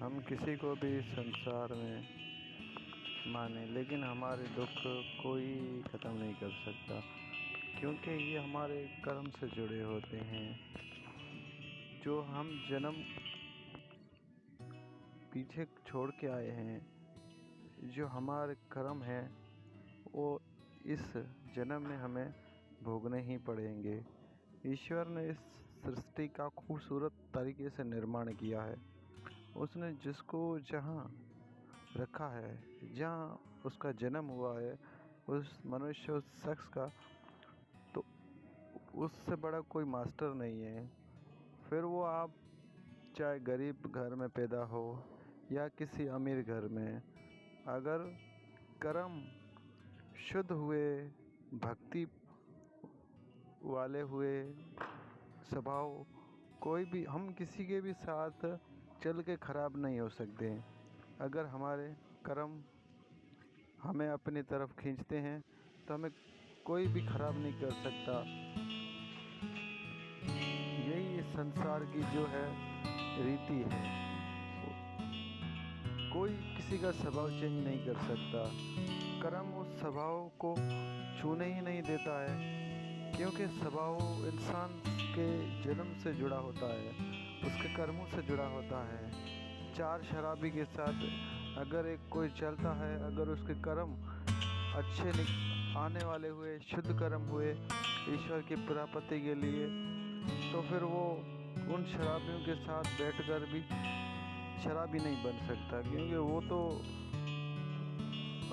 हम किसी को भी संसार में माने, लेकिन हमारे दुख कोई ख़त्म नहीं कर सकता, क्योंकि ये हमारे कर्म से जुड़े होते हैं। जो हम जन्म पीछे छोड़ के आए हैं, जो हमारे कर्म हैं, वो इस जन्म में हमें भोगने ही पड़ेंगे। ईश्वर ने इस सृष्टि का खूबसूरत तरीके से निर्माण किया है। उसने जिसको जहाँ रखा है, जहाँ उसका जन्म हुआ है, उस मनुष्य, उस शख्स का, तो उससे बड़ा कोई मास्टर नहीं है। फिर वो आप चाहे गरीब घर में पैदा हो या किसी अमीर घर में, अगर कर्म शुद्ध हुए, भक्ति वाले हुए, स्वभाव, कोई भी, हम किसी के भी साथ चल के ख़राब नहीं हो सकते। अगर हमारे कर्म हमें अपनी तरफ खींचते हैं तो हमें कोई भी ख़राब नहीं कर सकता। यही इस संसार की जो है रीति है। कोई किसी का स्वभाव चेंज नहीं कर सकता। कर्म उस स्वभाव को छूने ही नहीं देता है, क्योंकि स्वभाव इंसान के जन्म से जुड़ा होता है, उसके कर्मों से जुड़ा होता है। चार शराबी के साथ अगर एक कोई चलता है, अगर उसके कर्म अच्छे आने वाले हुए, शुद्ध कर्म हुए ईश्वर की प्राप्ति के लिए, तो फिर वो उन शराबियों के साथ बैठकर भी शराबी नहीं बन सकता, क्योंकि वो तो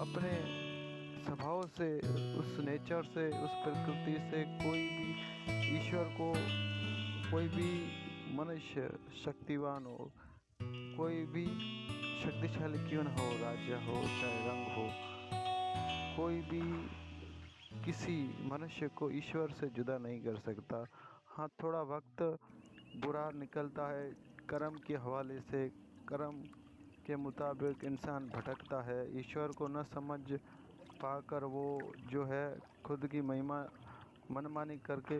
अपने स्वभाव से, उस नेचर से, उस प्रकृति से, कोई भी ईश्वर को, कोई भी मनुष्य शक्तिवान हो, कोई भी शक्तिशाली क्यों न हो, राजा हो चाहे रंग हो, कोई भी किसी मनुष्य को ईश्वर से जुदा नहीं कर सकता। हाँ, थोड़ा वक्त बुरा निकलता है, कर्म के हवाले से, कर्म के मुताबिक इंसान भटकता है, ईश्वर को न समझ पाकर वो जो है खुद की महिमा मनमानी करके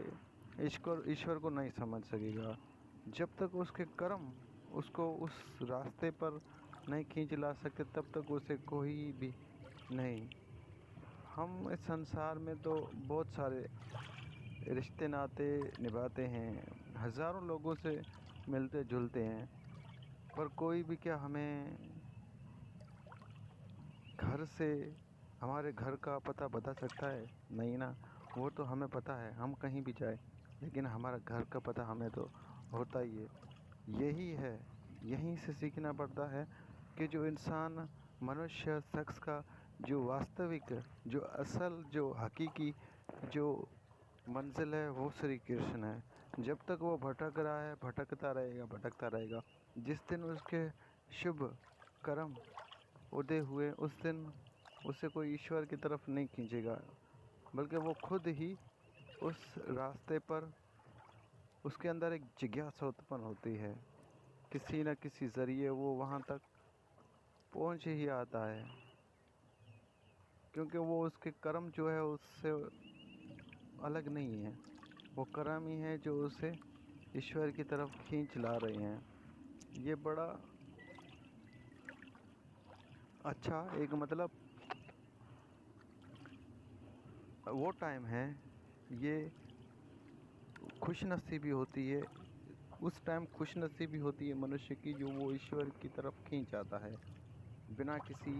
ईश्वर को नहीं समझ सकेगा। जब तक उसके कर्म उसको उस रास्ते पर नहीं खींच ला सकते, तब तक उसे कोई भी नहीं। हम इस संसार में तो बहुत सारे रिश्ते नाते निभाते हैं, हज़ारों लोगों से मिलते जुलते हैं, पर कोई भी क्या हमें घर से, हमारे घर का पता बता सकता है? नहीं ना। वो तो हमें पता है, हम कहीं भी जाए, लेकिन हमारा घर का पता हमें तो होता ही है। यही है, यहीं से सीखना पड़ता है कि जो इंसान, मनुष्य शख्स का जो वास्तविक, जो असल, जो हकीकी जो मंजिल है, वो श्री कृष्ण है। जब तक वो भटक रहा है, भटकता रहेगा, भटकता रहेगा। जिस दिन उसके शुभ कर्म उदय हुए, उस दिन उसे कोई ईश्वर की तरफ नहीं खींचेगा, बल्कि वो खुद ही उस रास्ते पर, उसके अंदर एक जिज्ञासा उत्पन्न होती है, किसी न किसी ज़रिए वो वहाँ तक पहुँच ही आता है, क्योंकि वो उसके कर्म जो है उससे अलग नहीं है। वो कर्म ही है जो उसे ईश्वर की तरफ खींच ला रहे हैं। ये बड़ा अच्छा एक मतलब वो टाइम है, ये खुश नसीबी होती है, उस टाइम खुश नसीबी होती है मनुष्य की, जो वो ईश्वर की तरफ खींच आता है बिना किसी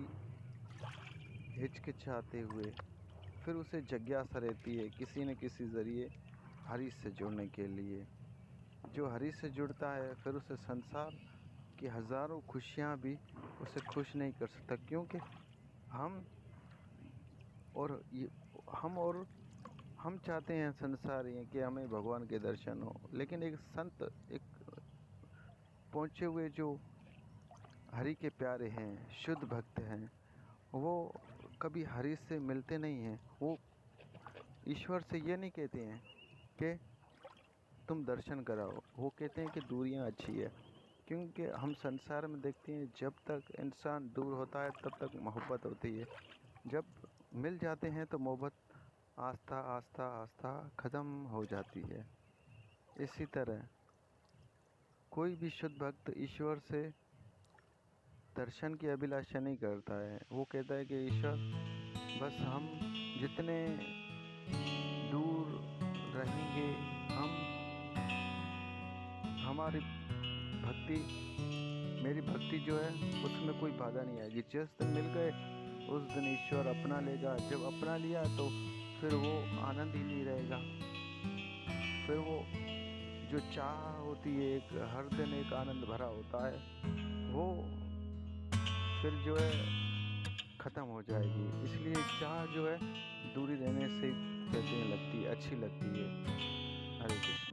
हिचकिचाते हुए। फिर उसे जिज्ञासा रहती है किसी न किसी ज़रिए हरि से जुड़ने के लिए। जो हरि से जुड़ता है, फिर उसे संसार की हज़ारों खुशियाँ भी उसे खुश नहीं कर सकता, क्योंकि हम और ये और हम चाहते हैं संसार ये कि हमें भगवान के दर्शन हो, लेकिन एक संत, एक पहुँचे हुए जो हरि के प्यारे हैं, शुद्ध भक्त हैं, वो कभी हरि से मिलते नहीं हैं। वो ईश्वर से ये नहीं कहते हैं कि तुम दर्शन कराओ, वो कहते हैं कि दूरियां अच्छी है। क्योंकि हम संसार में देखते हैं, जब तक इंसान दूर होता है तब तक मोहब्बत होती है, जब मिल जाते हैं तो मोहब्बत आस्ता आस्ता आस्ता ख़त्म हो जाती है। इसी तरह कोई भी शुद्ध भक्त ईश्वर से दर्शन की अभिलाषा नहीं करता है। वो कहता है कि ईश्वर, बस हम जितने दूर रहेंगे, हम हमारी भक्ति मेरी भक्ति जो है उसमें कोई बाधा नहीं आएगी। जिस दिन मिल गए उस दिन ईश्वर अपना लेगा। जब अपना लिया तो फिर वो आनंद ही नहीं रहेगा। फिर वो जो चाह होती है, एक हर दिन एक आनंद भरा होता है, वो फिर जो है ख़त्म हो जाएगी। इसलिए चाह जो है दूरी रहने से कहते हैं लगती है, अच्छी लगती है। हरे कृष्ण।